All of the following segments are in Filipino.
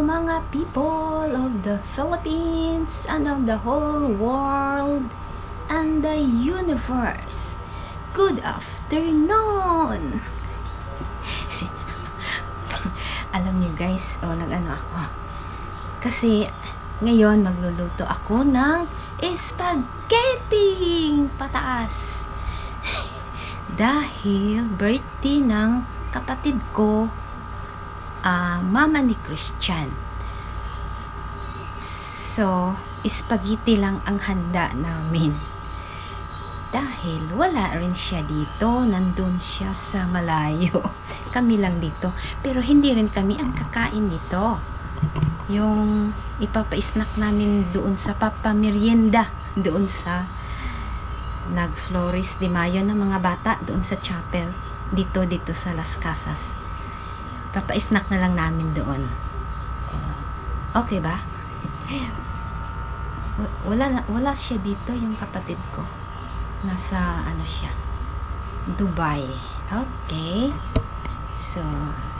mga people of the Philippines and of the whole world and the universe. Good afternoon! Alam niyo guys, nag-ano ako. Kasi ngayon magluluto ako ng spaghetti pataas. Dahil birthday ng kapatid ko, mama ni Christian. So, spaghetti lang ang handa namin. Dahil wala rin siya dito, nandun siya sa malayo. Kami lang dito. Pero hindi rin kami ang kakain nito. Yung ipapa-snack namin doon sa Papa Merienda, doon sa nag-Flores de Mayo ng mga bata, doon sa chapel, dito sa Las Casas. Papa-snack na lang namin doon. Okay ba? Wala siya dito, yung kapatid ko. Nasa siya, Dubai. Okay. So,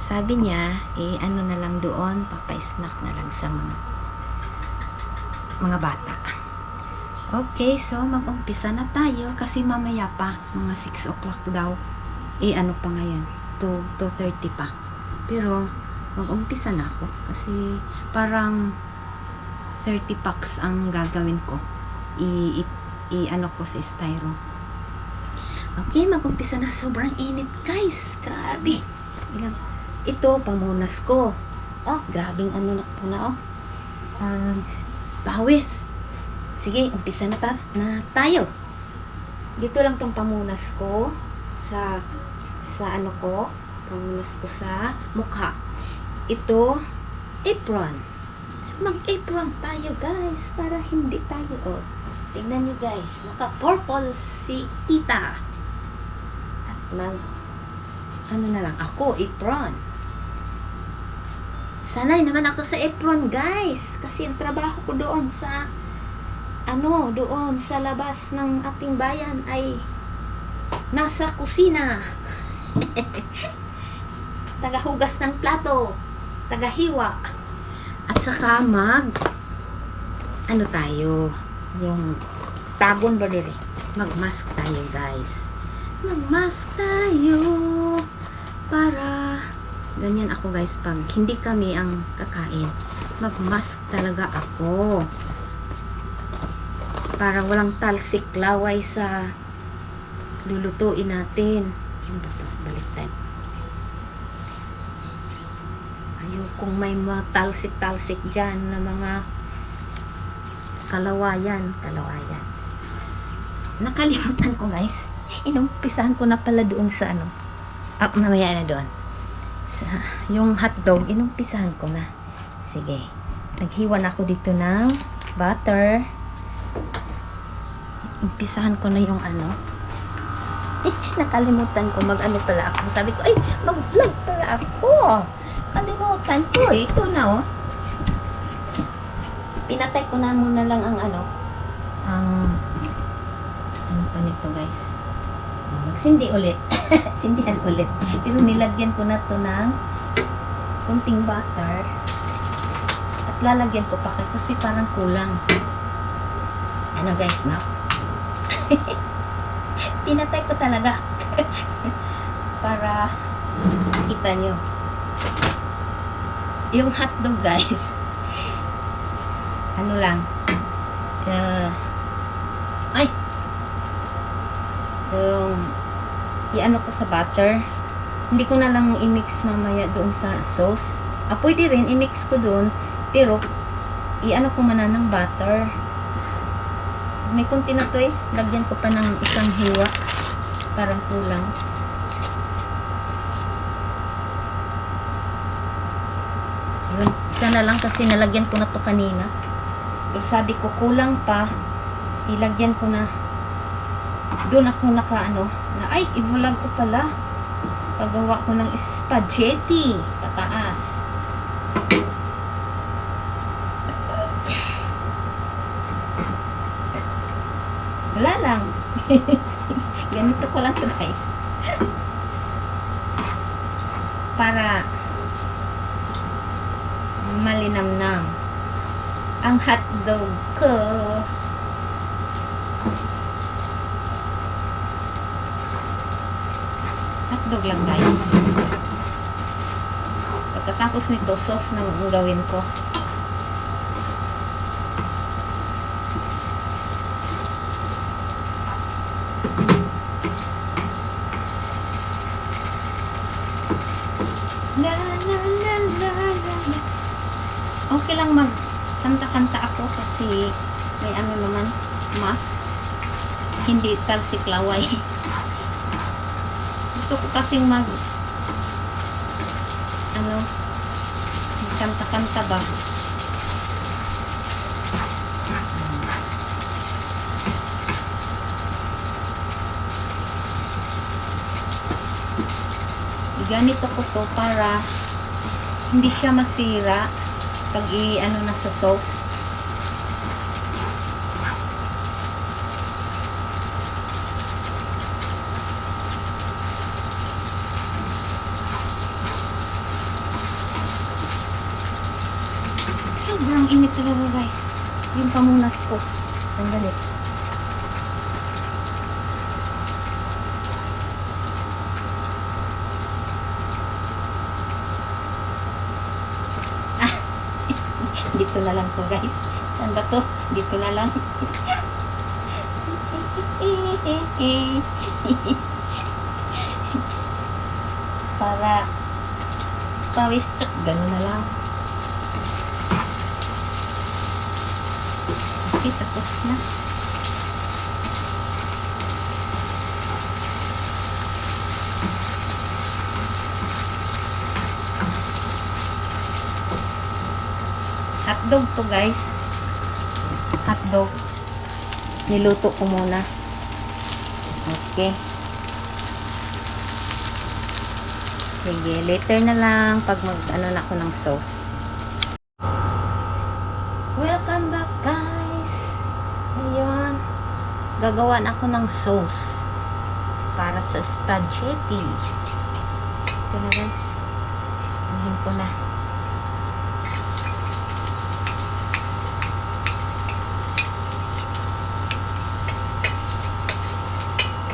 sabi niya, na lang doon, papa-snack na lang sa mga bata. Okay, so mag-umpisa na tayo kasi mamaya pa, mga 6 o'clock daw. Pa ngayon? 2:30 pa. Pero, mag-umpisa na ako kasi parang 30 packs ang gagawin ko. Ko sa styro. Okay, mag-umpisa na. Sobrang init, guys. Grabe. Ito, pamunas ko. Grabing na po na, pawis. Sige, umpisa na tayo. Dito lang tong pamunas ko sa pamunas ko sa mukha. Ito, apron. Mag-apron tayo, guys, para hindi tayo, tingnan nyo, guys, naka-purple si tita. At na lang ako, apron. Sanay naman ako sa apron, guys, kasi ang trabaho ko doon sa doon sa labas ng ating bayan ay nasa kusina. Tagahugas ng plato, tagahiwa, at saka tayo, yung tagon ba dito, mag-mask tayo, guys. Mag-mask tayo para ganyan ako, guys, pag hindi kami ang kakain, mag-mask talaga ako para walang talsik laway sa lulutuin natin. Yung bato, baliktad. Ayokong may mga talsik dyan na mga kalawayan. Nakalimutan ko, guys. Inumpisahan ko na pala doon sa mamaya na doon. Yung hotdog, inumpisahan ko na. Sige. Naghiwa na ako dito ng butter. Umpisahan ko na yung nakalimutan ko pala ako. Sabi ko, mag-vlog pala ako. Kalimutan ko, ito na, pinatay ko na muna lang ang pa nito, guys. Magsindi ulit. Sindihan ulit. Pero nilagyan ko na to ng kunting butter. At lalagyan ko pa kasi parang kulang. Guys, no? Pinatay ko talaga. Para kita nyo. Yung hotdog, guys. Lang. Yung ko sa butter. Hindi ko na lang i-mix mamaya doon sa sauce. Pwede rin i-mix ko doon. Pero, ko muna ng butter. May kunti na to, lagyan ko pa ng isang hiwa. Parang kulang. Yun, isa na lang kasi nalagyan ko na to kanina. Pero sabi ko kulang pa. Ilagyan ko na. Doon ako ibulag ko pala. Paggawa ko ng spaghetti. Pataas. Wala lang. Ganito ko lang to, guys. Para malinamnam ang hotdog ko. Hotdog lang guys. Pagkatapos nito, sauce na ang gawin ko. La, la, la, la, la, la. Okay lang mag-kanta-kanta ako kasi may ano naman, mask. Hindi talsik laway. Gusto ko kasing kanta-kanta ba? Ganito ko to para hindi siya masira pag i-ano na sa sauce. Sobrang init talaga guys. Yung pamunas ko. Sandali. Ah, dito na lang to guys. Saan ba to? Dito na lang. Para pawis check. Ganun na lang. Okay, tapos na. Hotdog to guys. Hotdog. Niluto ko muna. Okay. Sige, later na lang pag mag-ano na ako ng sauce. Welcome back guys. Ayun. Gagawa na ako ng sauce para sa spaghetti. Ito na guys. Ahin ko na.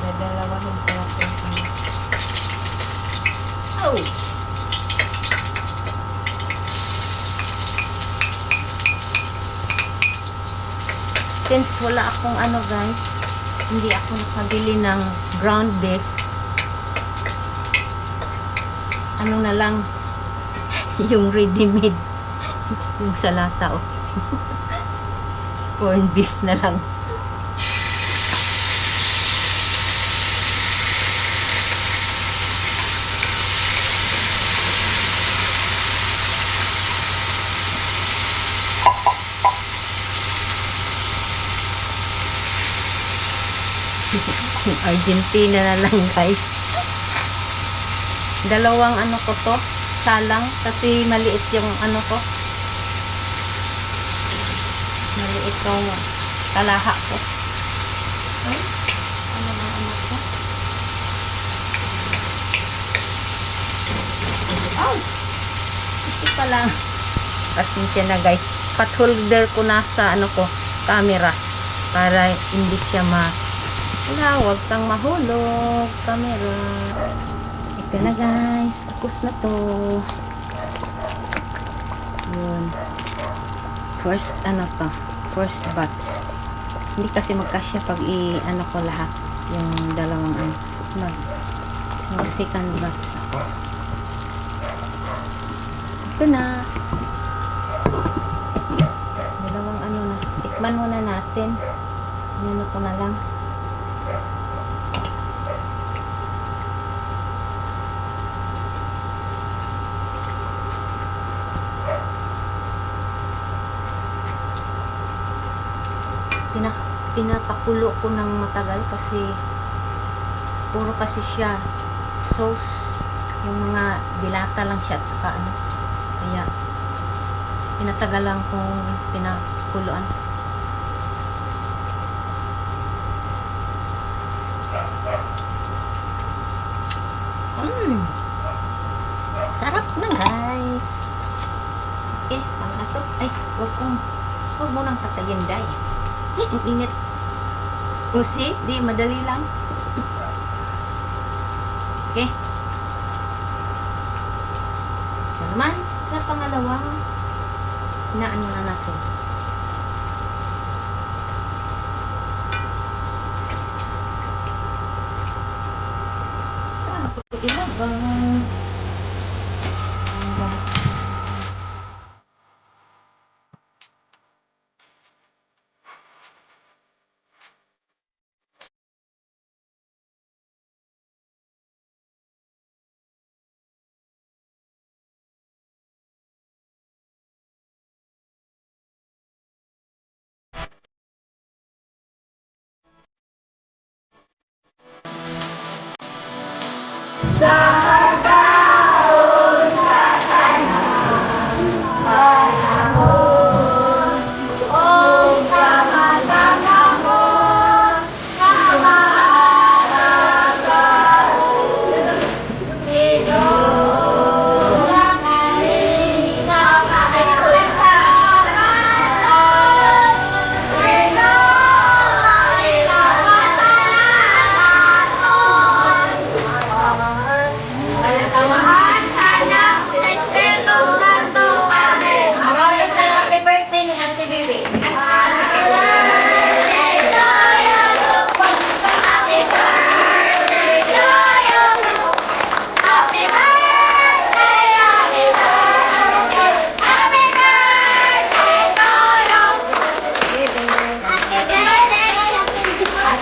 Dadalawahin ko natin. Oh! Since wala akong ano guys, hindi ako nakabili ng ground beef, ano na lang, yung ready-made, yung salata, oh. Corn beef na lang. Argentina na lang guys. Dalawang ano ko to, salang, kasi maliit yung ano ko. Maliit yung kalaha ko. Ay, ano bang anak ko? Oh! Ito pa lang. Pasensya na guys. Pot holder ko na sa ano ko, camera. Para hindi siya wala, huwag kang mahulog. Camera. Ito na guys. Tapos na to. Yun. First, ano to? First batch. Hindi kasi magkasya pag ano ko lahat. Yung dalawang ano. Second batch ako. Ito na. Dalawang ano na. Tikman muna natin. Ano ko na lang. Pinapakulo ko ng matagal kasi puro kasi siya sauce, yung mga dilata lang siya at saka ano, kaya pinatagalan kong pinakuluan. Sarap na guys. Okay, to. Ay, wag mo nang patayin, Day. Ang init. O see, di, madali lang. Okay. So naman, sa pangalawang, inaano na natin. Saan ako ito ilagay?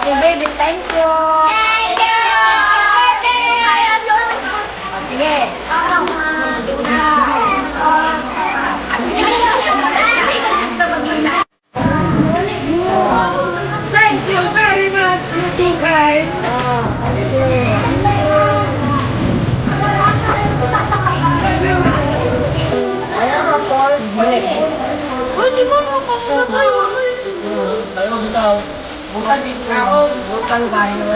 Baby, thank you. Thank you. Sige. Thank you very much, you guys. Di ba nakasama tayo? Tayo bitaw. Bukan tayo. Bukan tayo.